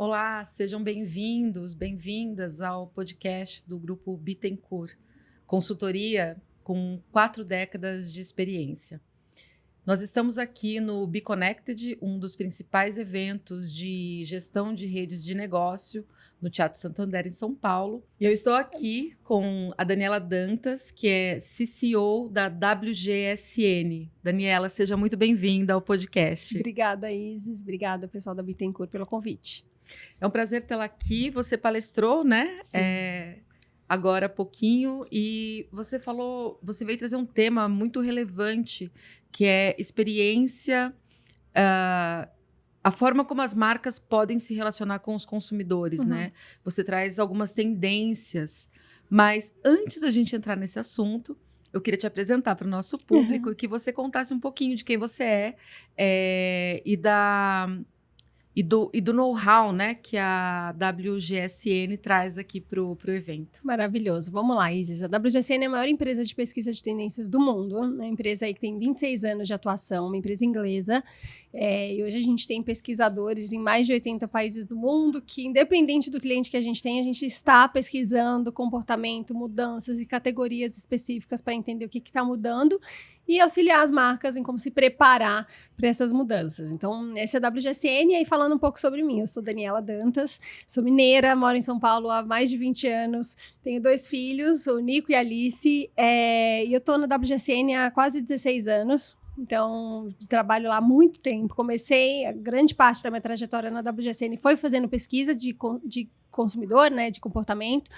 Olá, sejam bem-vindos, bem-vindas ao podcast do Grupo Bittencourt, consultoria com 4 décadas de experiência. Nós estamos aqui no BeConnected, um dos principais eventos de gestão de redes de negócio no Teatro Santander, em São Paulo. E eu estou aqui com a Daniela Dantas, que é CCO da WGSN. Daniela, seja muito bem-vinda ao podcast. Obrigada, Isis. Obrigada, pessoal da Bittencourt, pelo convite. É um prazer tê-la aqui. Você palestrou, né? Sim. Agora há pouquinho, e você veio trazer um tema muito relevante, que é experiência, a forma como as marcas podem se relacionar com os consumidores, né? Você traz algumas tendências, mas antes da gente entrar nesse assunto, eu queria te apresentar para o nosso público e que você contasse um pouquinho de quem você é, e do know-how, né, que a WGSN traz aqui para o evento. Maravilhoso. Vamos lá, Isis. A WGSN é a maior empresa de pesquisa de tendências do mundo. É uma empresa aí que tem 26 anos de atuação, uma empresa inglesa. E hoje a gente tem pesquisadores em mais de 80 países do mundo que, independente do cliente que a gente está pesquisando comportamento, mudanças e categorias específicas para entender o que está mudando e auxiliar as marcas em como se preparar para essas mudanças. Então, essa é a WGSN. E aí, falando um pouco sobre mim, eu sou Daniela Dantas, sou mineira, moro em São Paulo há mais de 20 anos, tenho 2 filhos, o Nico e a Alice, e eu estou na WGSN há quase 16 anos. Então, trabalho lá há muito tempo. Comecei, a grande parte da minha trajetória na WGSN foi fazendo pesquisa de consumidor, né, de comportamento.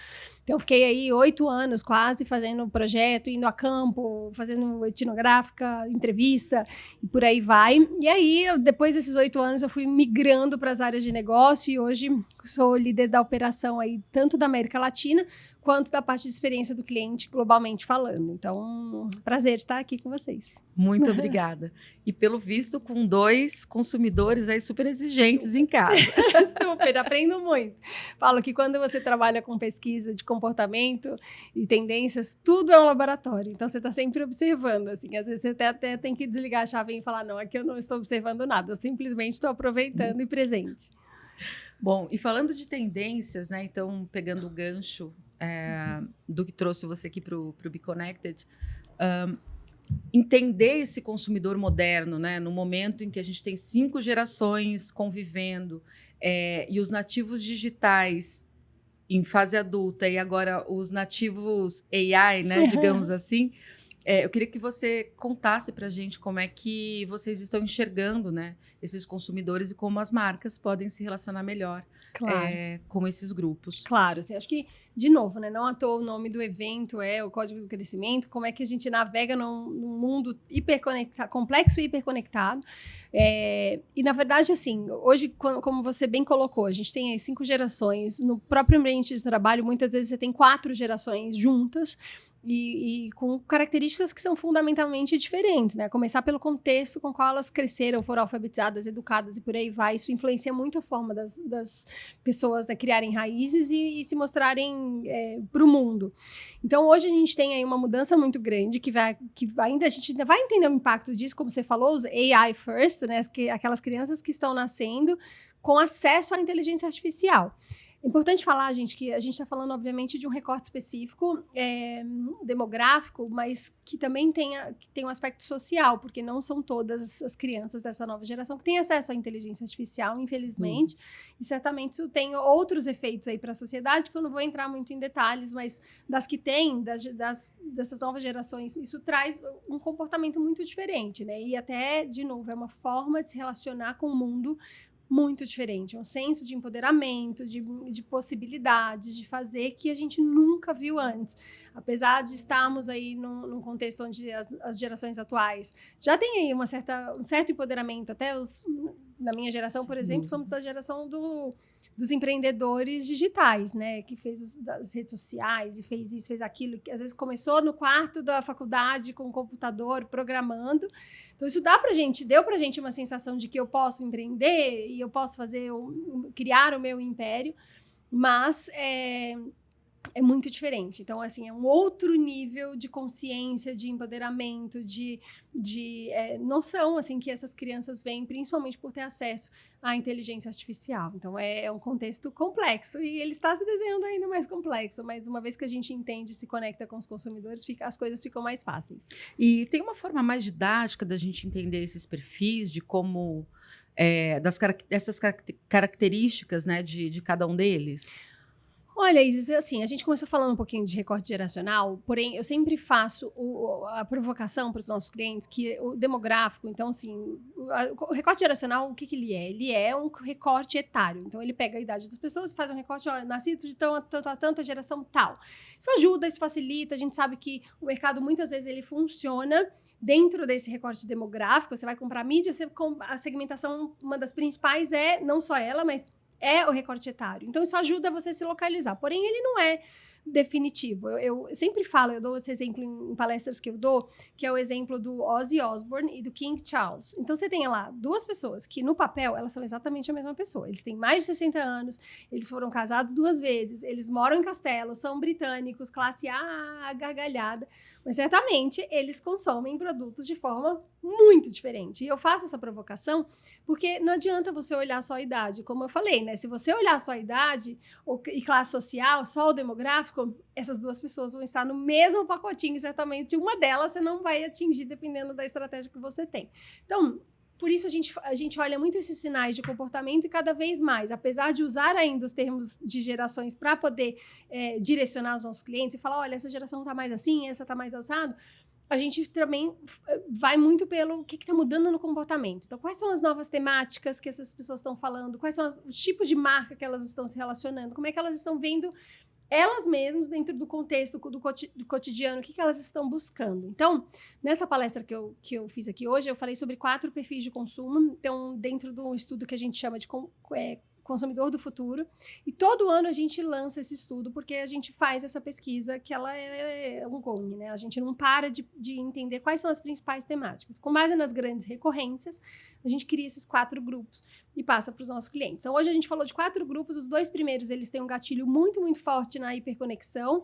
Então, fiquei aí 8 anos quase fazendo projeto, indo a campo, fazendo etnográfica, entrevista e por aí vai. E aí, depois desses 8 anos, eu fui migrando para as áreas de negócio e hoje sou líder da operação aí, tanto da América Latina quanto da parte de experiência do cliente, globalmente falando. Então, prazer estar aqui com vocês. Muito obrigada. E pelo visto, com 2 consumidores aí super exigentes em casa. Super, aprendo muito. Falo que quando você trabalha com pesquisa de comportamento e tendências, tudo é um laboratório. Então, você está sempre observando, assim. Às vezes, você até tem que desligar a chave e falar, não, aqui eu não estou observando nada. Eu simplesmente estou aproveitando e presente. Bom, e falando de tendências, né? Então, pegando o gancho do que trouxe você aqui para o BeConnected, entender esse consumidor moderno, né? No momento em que a gente tem 5 gerações convivendo e os nativos digitais em fase adulta e agora os nativos AI, né? Digamos assim. Eu queria que você contasse para a gente como é que vocês estão enxergando, né, esses consumidores e como as marcas podem se relacionar melhor com esses grupos. Claro, assim, acho que, de novo, né, não à toa o nome do evento é o Código do Crescimento, como é que a gente navega num mundo hiperconectado, complexo e hiperconectado. E, na verdade, assim, hoje, como você bem colocou, a gente tem aí 5 gerações. No próprio ambiente de trabalho, muitas vezes você tem 4 gerações juntas, e com características que são fundamentalmente diferentes, né? Começar pelo contexto com qual elas cresceram, foram alfabetizadas, educadas e por aí vai. Isso influencia muito a forma das pessoas, né, criarem raízes e se mostrarem para o mundo. Então, hoje a gente tem aí uma mudança muito grande que ainda a gente ainda vai entender o impacto disso, como você falou, os AI first, né? Aquelas crianças que estão nascendo com acesso à inteligência artificial. É importante falar, gente, que a gente está falando, obviamente, de um recorte específico demográfico, mas que também tem um aspecto social, porque não são todas as crianças dessa nova geração que têm acesso à inteligência artificial, infelizmente. Sim. E certamente isso tem outros efeitos aí para a sociedade, que eu não vou entrar muito em detalhes, mas das que tem, dessas novas gerações, isso traz um comportamento muito diferente, né? E até, de novo, é uma forma de se relacionar com o mundo muito diferente, um senso de empoderamento, de possibilidades, de fazer que a gente nunca viu antes. Apesar de estarmos aí num contexto onde as gerações atuais já têm aí um certo empoderamento, até na minha geração, Sim. por exemplo, somos da geração dos empreendedores digitais, né, que fez as redes sociais e fez isso, fez aquilo, que às vezes começou no quarto da faculdade com o computador, programando. Então, isso deu pra gente uma sensação de que eu posso empreender e eu posso criar o meu império, mas é muito diferente. Então, assim, é um outro nível de consciência, de empoderamento, de noção, assim, que essas crianças vêm, principalmente por ter acesso à inteligência artificial. Então, é um contexto complexo e ele está se desenhando ainda mais complexo, mas uma vez que a gente entende e se conecta com os consumidores, as coisas ficam mais fáceis. E tem uma forma mais didática da gente entender esses perfis, de como... dessas características, né, de cada um deles? Olha, Isis, assim, a gente começou falando um pouquinho de recorte geracional, porém, eu sempre faço a provocação para os nossos clientes que o demográfico, então, assim, o recorte geracional, o que ele é? Ele é um recorte etário. Então, ele pega a idade das pessoas e faz um recorte, nascido de tanto a tanto, a geração tal. Isso ajuda, isso facilita, a gente sabe que o mercado, muitas vezes, ele funciona dentro desse recorte demográfico. Você vai comprar mídia, a segmentação, uma das principais não só ela, mas é o recorte etário. Então, isso ajuda você a se localizar. Porém, ele não é definitivo. Eu sempre falo, eu dou esse exemplo em palestras que eu dou, que é o exemplo do Ozzy Osbourne e do King Charles. Então, você tem lá duas pessoas que, no papel, elas são exatamente a mesma pessoa. Eles têm mais de 60 anos, eles foram casados 2 vezes, eles moram em castelo, são britânicos, classe A, gargalhada, mas certamente eles consomem produtos de forma muito diferente. E eu faço essa provocação porque não adianta você olhar só a idade, como eu falei, né? Se você olhar só a idade e classe social, só o demográfico, essas duas pessoas vão estar no mesmo pacotinho, certamente uma delas você não vai atingir dependendo da estratégia que você tem. Então, por isso a gente olha muito esses sinais de comportamento e cada vez mais, apesar de usar ainda os termos de gerações para poder direcionar os nossos clientes e falar, olha, essa geração está mais assim, essa está mais assado, a gente também vai muito pelo que está mudando no comportamento. Então, quais são as novas temáticas que essas pessoas estão falando? Quais são os tipos de marca que elas estão se relacionando? Como é que elas estão vendo elas mesmas dentro do contexto do cotidiano? O que elas estão buscando? Então, nessa palestra que eu fiz aqui hoje, eu falei sobre 4 perfis de consumo. Então, dentro de um estudo que a gente chama de consumidor do futuro, e todo ano a gente lança esse estudo porque a gente faz essa pesquisa que ela é ongoing, né? A gente não para de entender quais são as principais temáticas. Com base nas grandes recorrências, a gente cria esses 4 grupos e passa para os nossos clientes. Então, hoje a gente falou de 4 grupos, os 2 primeiros, eles têm um gatilho muito, muito forte na hiperconexão.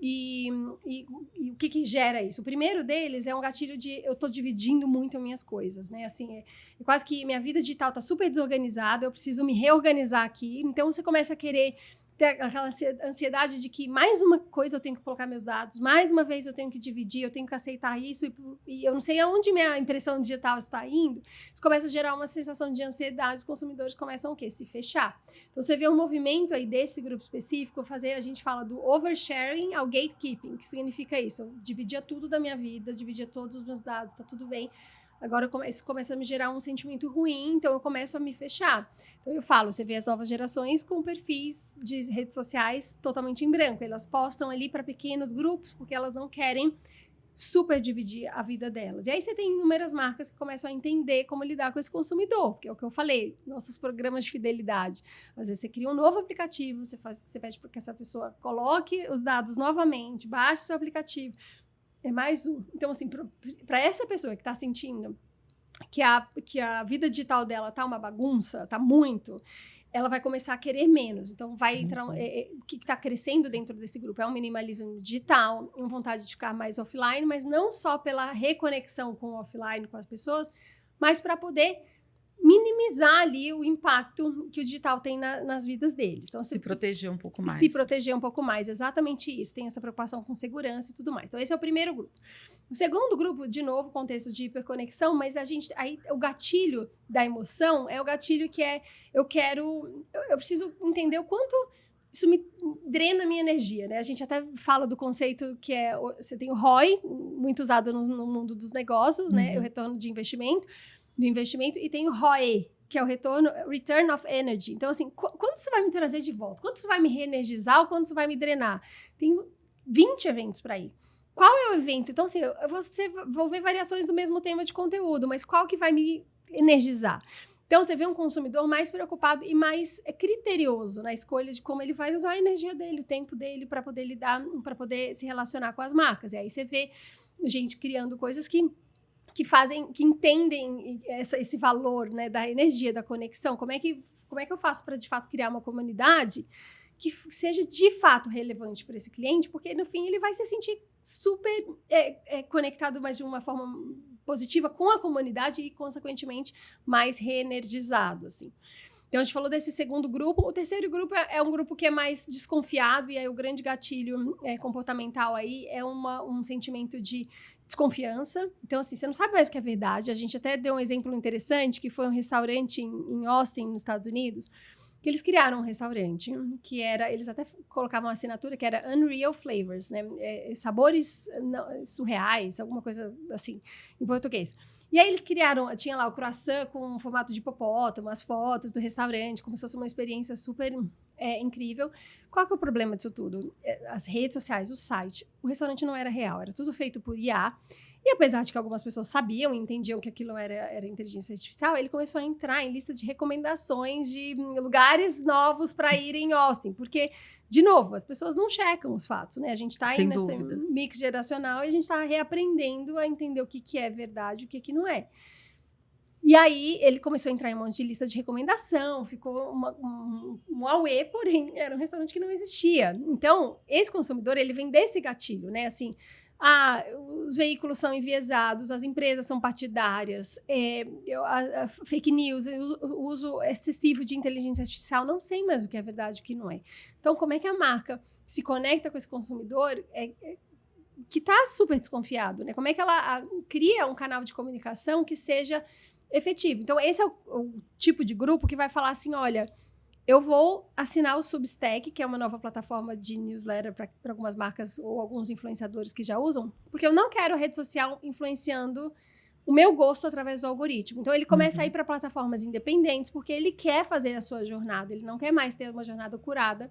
E o que gera isso? O primeiro deles é um gatilho de eu tô dividindo muito as minhas coisas, né? Assim, quase que minha vida digital tá super desorganizada, eu preciso me reorganizar aqui. Então, você começa a querer ter aquela ansiedade de que mais uma coisa eu tenho que colocar meus dados, mais uma vez eu tenho que dividir, eu tenho que aceitar isso, e eu não sei aonde minha impressão digital está indo. Isso começa a gerar uma sensação de ansiedade, os consumidores começam o quê? Se fechar. Então, você vê um movimento aí desse grupo específico, a gente fala do oversharing ao gatekeeping, que significa isso, eu dividia tudo da minha vida, dividia todos os meus dados, tá tudo bem. Agora isso começa a me gerar um sentimento ruim, então eu começo a me fechar. Então eu falo, você vê as novas gerações com perfis de redes sociais totalmente em branco. Elas postam ali para pequenos grupos porque elas não querem super dividir a vida delas. E aí você tem inúmeras marcas que começam a entender como lidar com esse consumidor, que é o que eu falei, nossos programas de fidelidade. Às vezes você cria um novo aplicativo, você pede para que essa pessoa coloque os dados novamente, baixe o seu aplicativo. É mais um. Então, assim, para essa pessoa que está sentindo que a vida digital dela tá uma bagunça, tá muito, ela vai começar a querer menos. Então, vai entrar... o que está crescendo dentro desse grupo é um minimalismo digital, uma vontade de ficar mais offline, mas não só pela reconexão com o offline, com as pessoas, mas para poder minimizar ali o impacto que o digital tem nas vidas deles. Então, se proteger um pouco mais. Se proteger um pouco mais, exatamente isso. Tem essa preocupação com segurança e tudo mais. Então, esse é o primeiro grupo. O segundo grupo, de novo, contexto de hiperconexão, mas aí o gatilho da emoção é o gatilho que eu preciso entender o quanto isso me drena a minha energia, né? A gente até fala do conceito que você tem o ROI, muito usado no mundo dos negócios, né? O retorno do investimento, e tem o ROE, que é o Return of Energy. Então, assim, quanto isso vai me trazer de volta? Quanto isso vai me reenergizar ou quanto isso vai me drenar? Tem 20 eventos para ir. Qual é o evento? Então, assim, vou ver variações do mesmo tema de conteúdo, mas qual que vai me energizar? Então, você vê um consumidor mais preocupado e mais criterioso na escolha de como ele vai usar a energia dele, o tempo dele, para poder lidar, para poder se relacionar com as marcas. E aí você vê gente criando coisas que entendem esse valor, né, da energia, da conexão. Como é que eu faço para, de fato, criar uma comunidade que seja de fato relevante para esse cliente, porque no fim ele vai se sentir super conectado, mas de uma forma positiva com a comunidade e, consequentemente, mais reenergizado, assim. Então, a gente falou desse segundo grupo. O terceiro grupo é um grupo que é mais desconfiado, e aí o grande gatilho comportamental aí é um sentimento de desconfiança. Então, assim, você não sabe mais o que é verdade. A gente até deu um exemplo interessante, que foi um restaurante em Austin, nos Estados Unidos, que eles criaram um restaurante que era, eles até colocavam uma assinatura que era Unreal Flavors, né? Sabores surreais, alguma coisa assim, em português. E aí eles criaram, tinha lá o croissant com formato de hipopótamo, as fotos do restaurante, como se fosse uma experiência super incrível. Qual que é o problema disso tudo? As redes sociais, o site, o restaurante não era real, era tudo feito por IA. E apesar de que algumas pessoas sabiam e entendiam que aquilo era inteligência artificial, ele começou a entrar em lista de recomendações de lugares novos para ir em Austin. Porque, de novo, as pessoas não checam os fatos, né? A gente está aí nesse mix geracional e a gente está reaprendendo a entender o que é verdade e o que não é. E aí ele começou a entrar em um monte de lista de recomendação, ficou um auê, porém era um restaurante que não existia. Então, esse consumidor, ele vem desse gatilho, né? Assim, os veículos são enviesados, as empresas são partidárias, a fake news, o uso excessivo de inteligência artificial, não sei mais o que é verdade e o que não é. Então, como é que a marca se conecta com esse consumidor que está super desconfiado, né? Como é que ela cria um canal de comunicação que seja efetivo? Então, esse é o tipo de grupo que vai falar assim, olha, eu vou assinar o Substack, que é uma nova plataforma de newsletter para algumas marcas ou alguns influenciadores que já usam, porque eu não quero a rede social influenciando o meu gosto através do algoritmo. Então, ele começa a ir para plataformas independentes, porque ele quer fazer a sua jornada, ele não quer mais ter uma jornada curada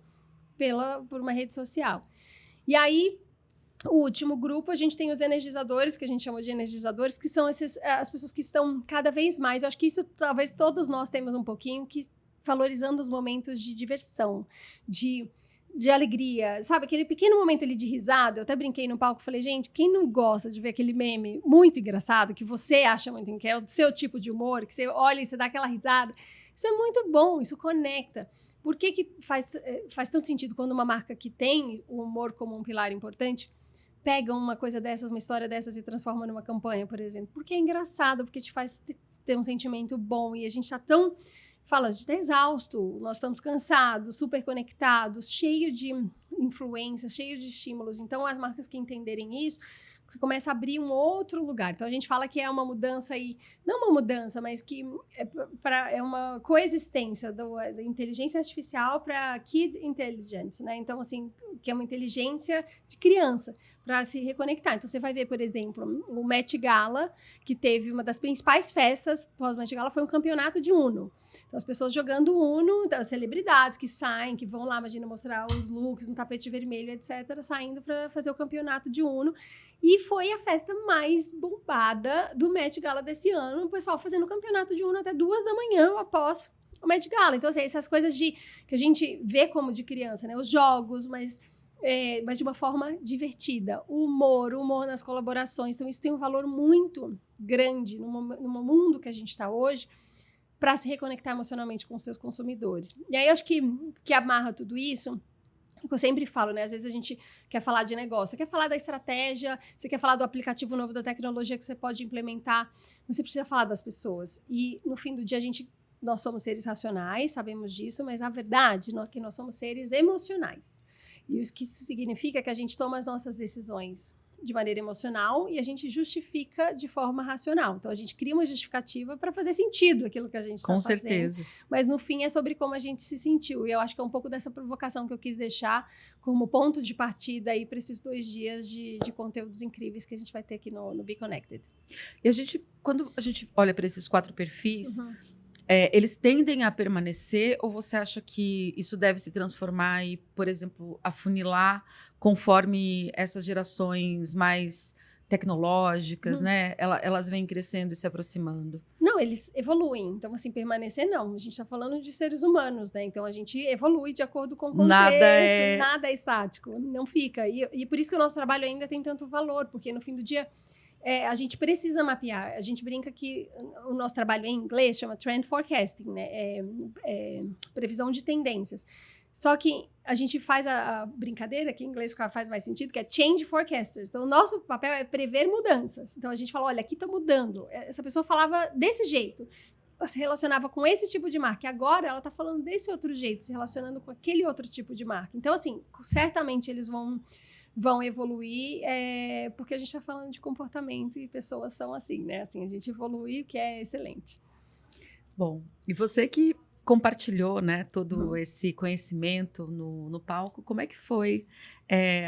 por uma rede social. E aí, o último grupo, a gente tem os energizadores, que a gente chama de energizadores, que são as pessoas que estão cada vez mais, eu acho que isso talvez todos nós temos um pouquinho, que valorizando os momentos de diversão, de alegria, sabe? Aquele pequeno momento ali de risada. Eu até brinquei no palco e falei, gente, quem não gosta de ver aquele meme muito engraçado, que você acha muito, que é o seu tipo de humor, que você olha e você dá aquela risada, isso é muito bom, isso conecta. Por que faz tanto sentido quando uma marca que tem o humor como um pilar importante pega uma coisa dessas, uma história dessas e transforma numa campanha, por exemplo? Porque é engraçado, porque te faz ter um sentimento bom e a gente tá tão... Fala, a gente está exausto, nós estamos cansados, super conectados, cheio de influências, cheio de estímulos. Então, as marcas que entenderem isso, você começa a abrir um outro lugar. Então, a gente fala que é uma mudança aí, não uma mudança, mas que é uma coexistência da inteligência artificial para kid intelligence, né? Então, assim, que é uma inteligência de criança, para se reconectar. Então, você vai ver, por exemplo, o Met Gala, que teve uma das principais festas pós-Met Gala, foi um campeonato de Uno. Então, as pessoas jogando Uno, as celebridades que saem, que vão lá, imagina, mostrar os looks no tapete vermelho, etc., saindo para fazer o campeonato de Uno. E foi a festa mais bombada do Met Gala desse ano, o pessoal fazendo o campeonato de Uno até 2 da manhã após o Met Gala. Então, assim, essas coisas que a gente vê como de criança, né? Os jogos, mas de uma forma divertida. O humor nas colaborações. Então, isso tem um valor muito grande no mundo que a gente está hoje para se reconectar emocionalmente com os seus consumidores. E aí, eu acho que amarra tudo isso, o que eu sempre falo, né? Às vezes a gente quer falar de negócio, você quer falar da estratégia, você quer falar do aplicativo novo da tecnologia que você pode implementar, você precisa falar das pessoas. E, no fim do dia, nós somos seres racionais, sabemos disso, mas a verdade é que nós somos seres emocionais. E o que isso significa é que a gente toma as nossas decisões de maneira emocional e a gente justifica de forma racional. Então, a gente cria uma justificativa para fazer sentido aquilo que a gente está fazendo. Com certeza. Mas, no fim, é sobre como a gente se sentiu. E eu acho que é um pouco dessa provocação que eu quis deixar como ponto de partida aí para esses 2 dias de conteúdos incríveis que a gente vai ter aqui no Be Connected. E quando a gente olha para esses 4 perfis... eles tendem a permanecer ou você acha que isso deve se transformar e, por exemplo, afunilar conforme essas gerações mais tecnológicas, né? Elas vêm crescendo e se aproximando? Não, eles evoluem. Então, assim, permanecer não. A gente está falando de seres humanos, né? Então, a gente evolui de acordo com o contexto. Nada é estático. Não fica. E por isso que o nosso trabalho ainda tem tanto valor, porque no fim do dia... a gente precisa mapear. A gente brinca que o nosso trabalho em inglês chama trend forecasting, né? Previsão de tendências. Só que a gente faz a brincadeira, que em inglês faz mais sentido, que é change forecasters. Então, o nosso papel é prever mudanças. Então, a gente fala, olha, aqui está mudando. Essa pessoa falava desse jeito, se relacionava com esse tipo de marca. E agora, ela está falando desse outro jeito, se relacionando com aquele outro tipo de marca. Então, assim, certamente eles vão evoluir, porque a gente está falando de comportamento e pessoas são assim, né? Assim, a gente evolui, o que é excelente. Bom, e você que compartilhou, né, todo esse conhecimento no palco, como é que foi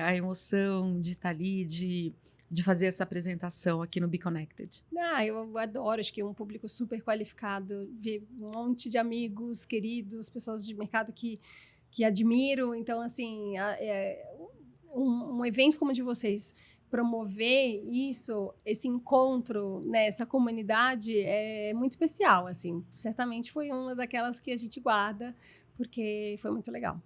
a emoção de estar ali, de fazer essa apresentação aqui no Be Connected? Eu adoro, acho que é um público super qualificado, ver um monte de amigos, queridos, pessoas de mercado que admiro. Então, assim, um evento como o de vocês, promover isso, esse encontro, né, essa comunidade é muito especial, assim. Certamente foi uma daquelas que a gente guarda, porque foi muito legal.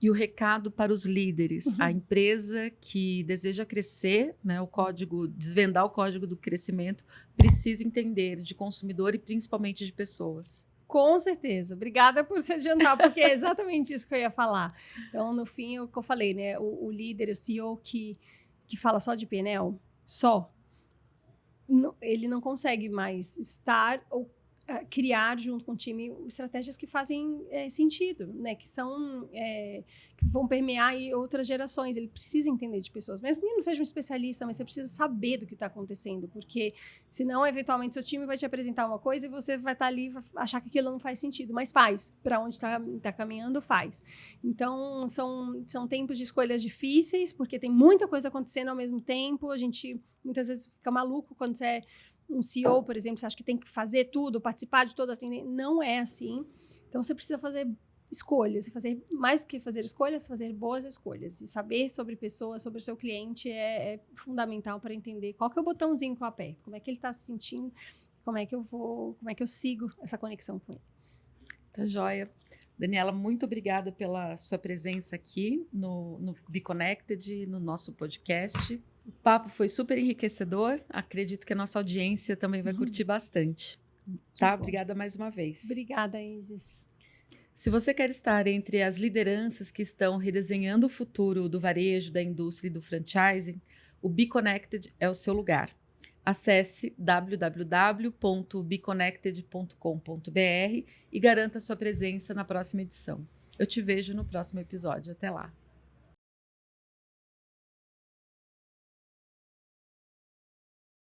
E o recado para os líderes, a empresa que deseja crescer, né, desvendar o código do crescimento, precisa entender de consumidor e principalmente de pessoas. Com certeza. Obrigada por se adiantar, porque é exatamente isso que eu ia falar. Então, no fim, é o que eu falei, né? O líder, o CEO que fala só de PNL, ele não consegue mais estar ou criar junto com o time estratégias que fazem sentido, né? Que vão permear aí outras gerações. Ele precisa entender de pessoas, mesmo que não seja um especialista, mas você precisa saber do que está acontecendo, porque senão, eventualmente, seu time vai te apresentar uma coisa e você vai estar ali e vai achar que aquilo não faz sentido, mas faz. Para onde está caminhando, faz. Então, são tempos de escolhas difíceis, porque tem muita coisa acontecendo ao mesmo tempo. A gente, muitas vezes, fica maluco quando você é um CEO, por exemplo, você acha que tem que fazer tudo, participar de toda a tendência. Não é assim. Então, você precisa fazer escolhas. E fazer mais do que fazer escolhas, fazer boas escolhas. E saber sobre pessoas, sobre o seu cliente é fundamental para entender qual que é o botãozinho que eu aperto, como é que ele está se sentindo, como é que eu sigo essa conexão com ele. Tá joia. Daniela, muito obrigada pela sua presença aqui no Be Connected, no nosso podcast. O papo foi super enriquecedor. Acredito que a nossa audiência também vai curtir bastante. Tá? Obrigada mais uma vez. Obrigada, Isis. Se você quer estar entre as lideranças que estão redesenhando o futuro do varejo, da indústria e do franchising, o Be Connected é o seu lugar. Acesse www.beconnected.com.br e garanta sua presença na próxima edição. Eu te vejo no próximo episódio. Até lá!